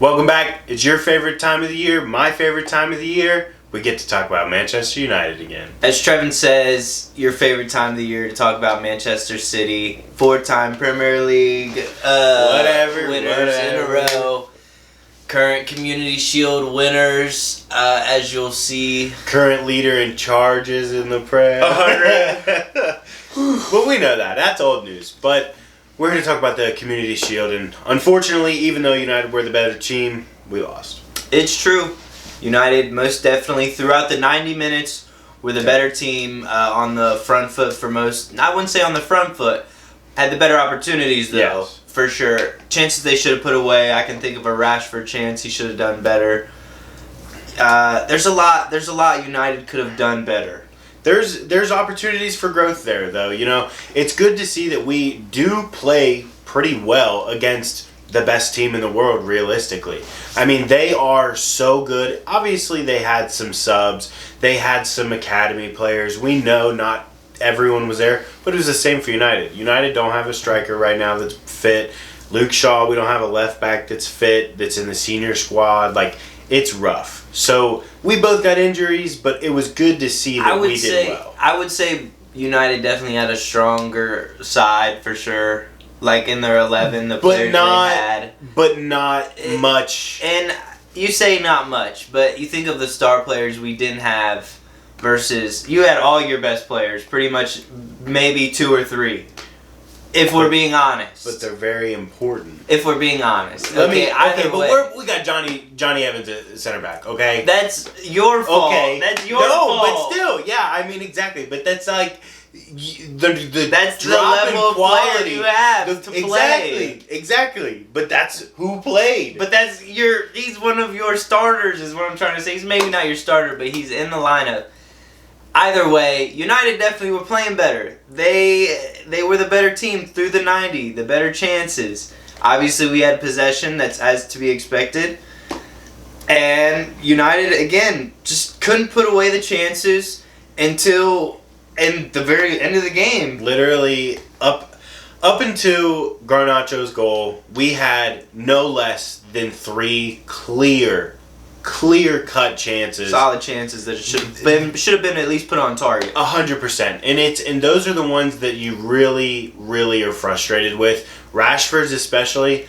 Welcome back. It's your favorite time of the year, my favorite time of the year. We get to talk about Manchester United again. As Trevin says, your favorite time of the year to talk about Manchester City. 4-time Premier League winners in a row. Current Community Shield winners, as you'll see. Current leader in charges in the Prem. Well, we know that. That's old news. But we're going to talk about the Community Shield. And unfortunately, even though United were the better team, we lost. It's true. United most definitely throughout the 90 minutes were the better team on the front foot for most. I wouldn't say on the front foot. Had the better opportunities though, yes, for sure. Chances they should have put away. I can think of a Rashford chance he should have done better. There's a lot United could have done better. There's opportunities for growth there though. You know, it's good to see that we do play pretty well against the best team in the world, realistically. I mean, they are so good. Obviously, they had some subs. They had some academy players. We know not everyone was there, but it was the same for United. United don't have a striker right now that's fit. Luke Shaw, we don't have a left back that's fit, that's in the senior squad. Like, it's rough. So, we both got injuries, but it was good to see that we did well. I would say United definitely had a stronger side, for sure. Like in their 11, the players they had. But not much. And you say not much, but you think of the star players we didn't have versus you had all your best players, pretty much maybe 2 or 3. If we're being honest. But they're very important. If we're being honest. But we got Johnny Evans at center back, okay? That's your fault. Okay. That's your fault. No, but still, yeah, I mean, exactly. But that's like... that's the level of player you have to play. Exactly. But that's who played. But he's one of your starters is what I'm trying to say. He's maybe not your starter, but he's in the lineup. Either way, United definitely were playing better. They were the better team through the 90, the better chances. Obviously, we had possession, that's as to be expected. And United, again, just couldn't put away the chances until... in the very end of the game. Literally, up into Garnacho's goal, we had no less than 3 clear-cut chances. Solid chances that should have been at least put on target. 100%. And those are the ones that you really, really are frustrated with. Rashford's especially.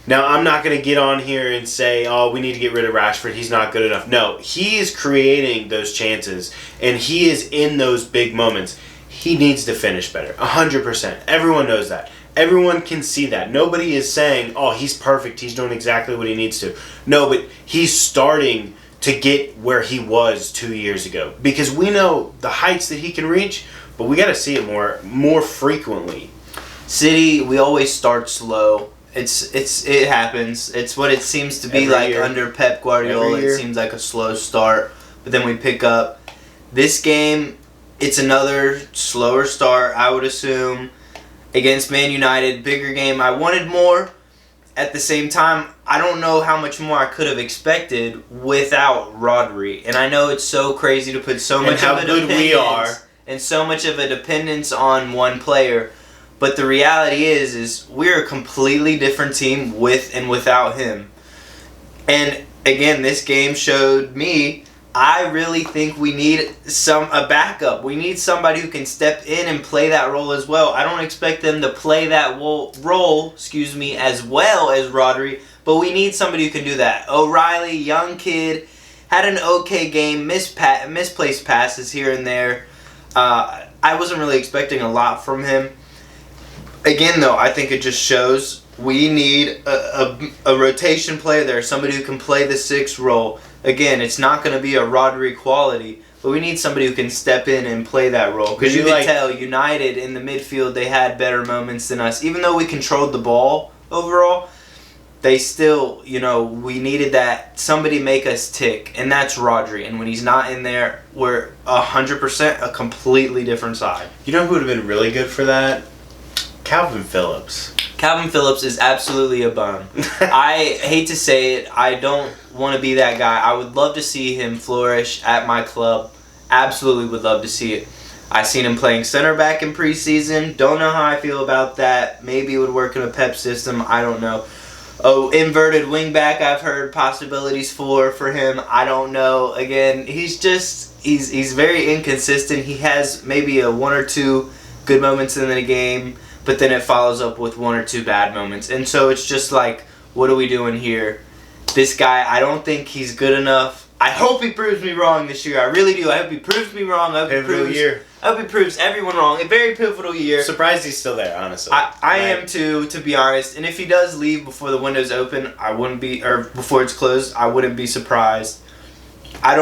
Now, I'm not going to get on here and say, oh, we need to get rid of Rashford. He's not good enough. No, he is creating those chances, and he is in those big moments. He needs to finish better. 100%. Everyone knows that. Everyone can see that. Nobody is saying, oh, he's perfect. He's doing exactly what he needs to. No, but he's starting to get where he was 2 years ago. Because we know the heights that he can reach, but we got to see it more frequently. City, we always start slow. It happens. It's what it seems to be like under Pep Guardiola. It seems like a slow start, but then we pick up. This game, it's another slower start, I would assume, against Man United. Bigger game. I wanted more. At the same time, I don't know how much more I could have expected without Rodri. And I know it's so crazy to put so much of a dependence and so much of a dependence on one player. But the reality is we're a completely different team with and without him. And again, this game showed me I really think we need a backup. We need somebody who can step in and play that role as well. I don't expect them to play that role, as well as Rodri, but we need somebody who can do that. O'Reilly, young kid, had an okay game, misplaced passes here and there. I wasn't really expecting a lot from him. Again, though, I think it just shows we need a rotation player there, somebody who can play the 6 role. Again, it's not going to be a Rodri quality, but we need somebody who can step in and play that role. Because you can tell United in the midfield, they had better moments than us. Even though we controlled the ball overall, they still, we needed that somebody make us tick, and that's Rodri. And when he's not in there, we're 100% a completely different side. You know who would have been really good for that? Calvin Phillips. Calvin Phillips is absolutely a bum. I hate to say it. I don't want to be that guy. I would love to see him flourish at my club. Absolutely would love to see it. I've seen him playing center back in preseason. Don't know how I feel about that. Maybe it would work in a Pep system. I don't know. Oh, inverted wingback, I've heard possibilities for him. I don't know. Again, he's very inconsistent. He has maybe a one or two good moments in the game, but then it follows up with one or two bad moments. And so it's just like, what are we doing here? This guy, I don't think he's good enough. I hope he proves me wrong this year. I really do. I hope he proves me wrong. I hope he proves everyone wrong. A very pivotal year. Surprised he's still there, honestly. I am too, to be honest. And if he does leave before the window's open, or before it's closed, I wouldn't be surprised. I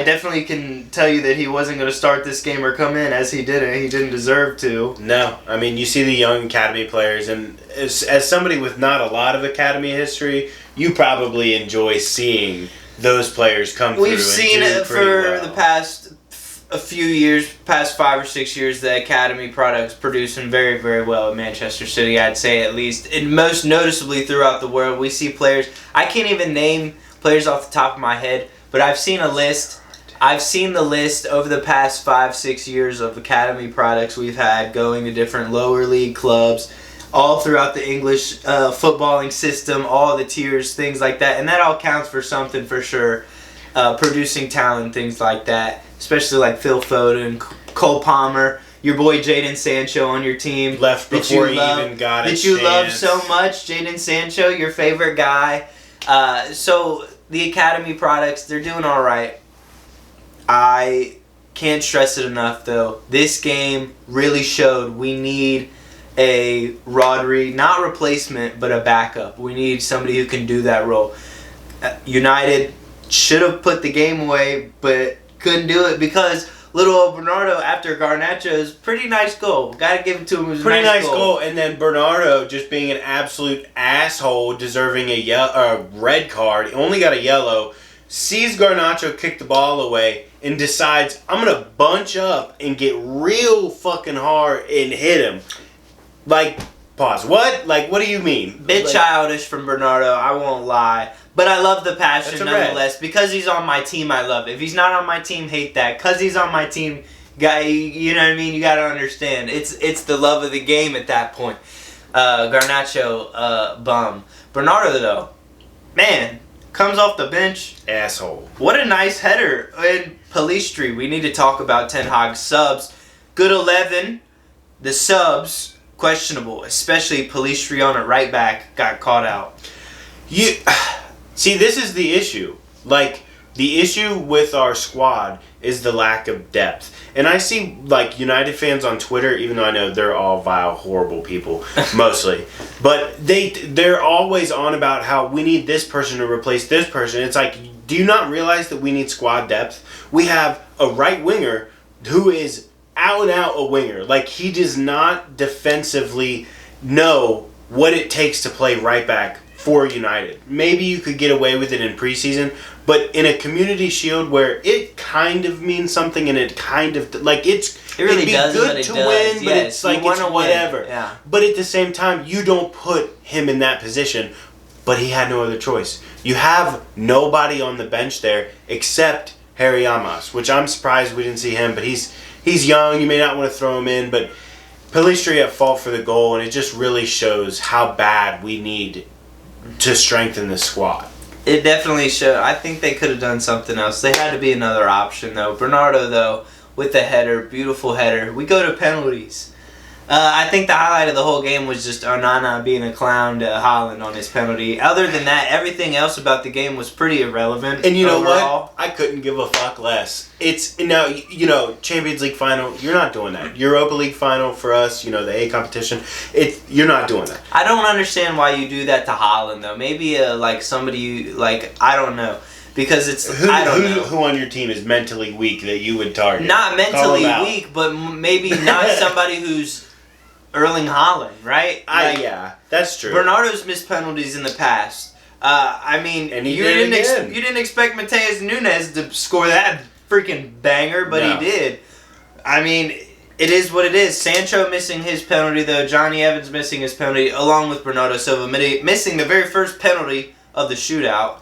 definitely can tell you that he wasn't going to start this game or come in as he didn't. He didn't deserve to. No. I mean, you see the young academy players, and as somebody with not a lot of academy history, you probably enjoy seeing those players come through. We've seen it for the past a few years, past 5 or 6 years, the academy products producing very, very well at Manchester City, I'd say at least. And most noticeably throughout the world, we see players. I can't even name players off the top of my head, but I've seen a list. I've seen the list over the past 5-6 years of academy products we've had going to different lower league clubs, all throughout the English footballing system, all the tiers, things like that. And that all counts for something for sure. Producing talent, things like that. Especially like Phil Foden, Cole Palmer, your boy Jadon Sancho on your team. Left before he even got a chance. That you love so much. Jadon Sancho, your favorite guy. So the academy products, they're doing all right. I can't stress it enough, though. This game really showed we need a Rodri, not replacement, but a backup. We need somebody who can do that role. United should have put the game away, but couldn't do it because little old Bernardo, after Garnacho's pretty nice goal. Got to give it to him. It was pretty a nice goal. And then Bernardo just being an absolute asshole, deserving a red card. He only got a yellow. Sees Garnacho kick the ball away and decides, I'm going to bunch up and get real fucking hard and hit him. Like, pause. What? Like, what do you mean? Bit childish from Bernardo, I won't lie. But I love the passion nonetheless. Because he's on my team, I love it. If he's not on my team, hate that. Because he's on my team, guy, you know what I mean? You got to understand. It's the love of the game at that point. Garnacho, bum. Bernardo, though, man, comes off the bench. Asshole. What a nice header. And Pellistri, we need to talk about Ten Hag's subs. Good 11. The subs, questionable. Especially Pellistri on it right back, got caught out. See, this is the issue. Like, the issue with our squad is the lack of depth. And I see, like, United fans on Twitter, even though I know they're all vile, horrible people, mostly. But they're always on about how we need this person to replace this person. It's like, do you not realize that we need squad depth? We have a right winger who is out and out a winger. Like, he does not defensively know what it takes to play right back for United. Maybe you could get away with it in preseason, but in a Community Shield where it kind of means something and it kind of like it really does good to win, but it's like it's whatever. Yeah. But at the same time, you don't put him in that position. But he had no other choice. You have nobody on the bench there except Harry Amos, which I'm surprised we didn't see him. But he's young. You may not want to throw him in, but Pellistri at fault for the goal, and it just really shows how bad we need to strengthen the squad. It definitely showed. I think they could have done something else. They had to be another option, though. Bernardo, though, with the header, beautiful header. We go to penalties. I think the highlight of the whole game was just Onana being a clown to Haaland on his penalty. Other than that, everything else about the game was pretty irrelevant. And you know overall. what? I couldn't give a fuck less. It's now, Champions League final. You're not doing that. Europa League final for us. The A competition. You're not doing that. I don't understand why you do that to Haaland though. Maybe somebody I don't know. Because it's I don't know. Who on your team is mentally weak that you would target? Not mentally weak, but maybe not somebody who's Erling Haaland, right? Yeah, that's true. Bernardo's missed penalties in the past. And you didn't expect Mateus Nunes to score that freaking banger, but he did. It is what it is. Sancho missing his penalty, though. Johnny Evans missing his penalty, along with Bernardo Silva missing the very first penalty of the shootout.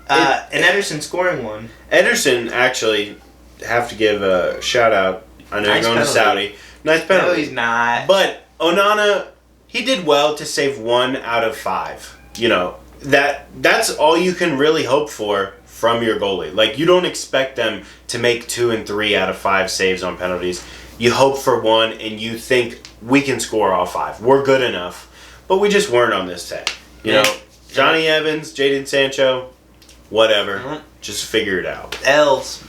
And Ederson scoring one. Ederson, actually, have to give a shout out. I know you're going to Saudi. Nice penalty. No, he's not. But Onana he did well to save 1 out of 5. You know, that's all you can really hope for from your goalie. Like, you don't expect them to make 2 and 3 out of 5 saves on penalties. You hope for 1, and you think we can score all 5. We're good enough, but we just weren't on this day. You know, Johnny Evans, Jadon Sancho, whatever. Just figure it out. L's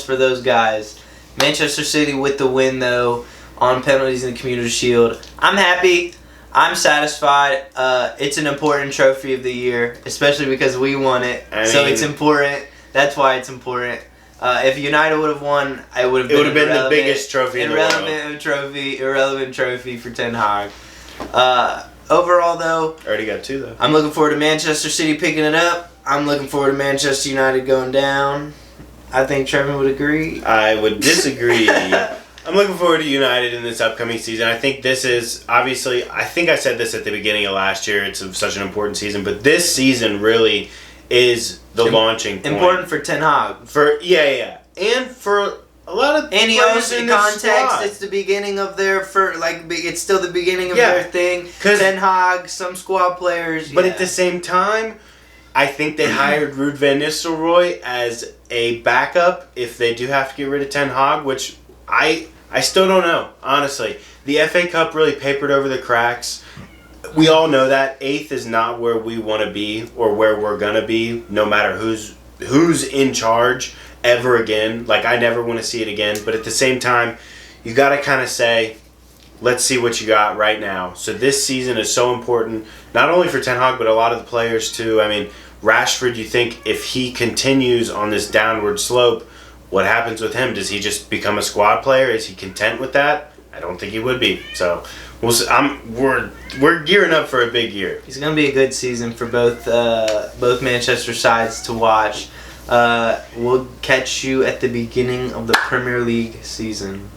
for those guys. Manchester City with the win, though, on penalties in the Community Shield. I'm happy. I'm satisfied. It's an important trophy of the year, especially because we won it. So it's important. That's why it's important. If United would have won, it would have been the biggest trophy in the world. Irrelevant trophy for Ten Hag. Overall, though, already got 2 though. I'm looking forward to Manchester City picking it up. I'm looking forward to Manchester United going down. I think Trevor would agree. I would disagree. I'm looking forward to United in this upcoming season. I think this is, obviously, I think I said this at the beginning of last year. It's such an important season. But this season really is the launching point. Important for Ten Hag. And for a lot of and he players in in context, squad. it's the beginning of their it's still the beginning of their thing. Ten Hag, some squad players. But at the same time, I think they hired Ruud van Nistelrooy as a backup if they do have to get rid of Ten Hag, which I still don't know, honestly. The FA Cup really papered over the cracks. We all know that 8th is not where we want to be or where we're going to be, no matter who's in charge ever again. Like, I never want to see it again. But at the same time, you got to kind of say, let's see what you got right now. So this season is so important, not only for Ten Hag, but a lot of the players too. I mean, Rashford, you think if he continues on this downward slope, what happens with him? Does he just become a squad player? Is he content with that? I don't think he would be. So we'll see. We're gearing up for a big year. It's going to be a good season for both Manchester sides to watch. We'll catch you at the beginning of the Premier League season.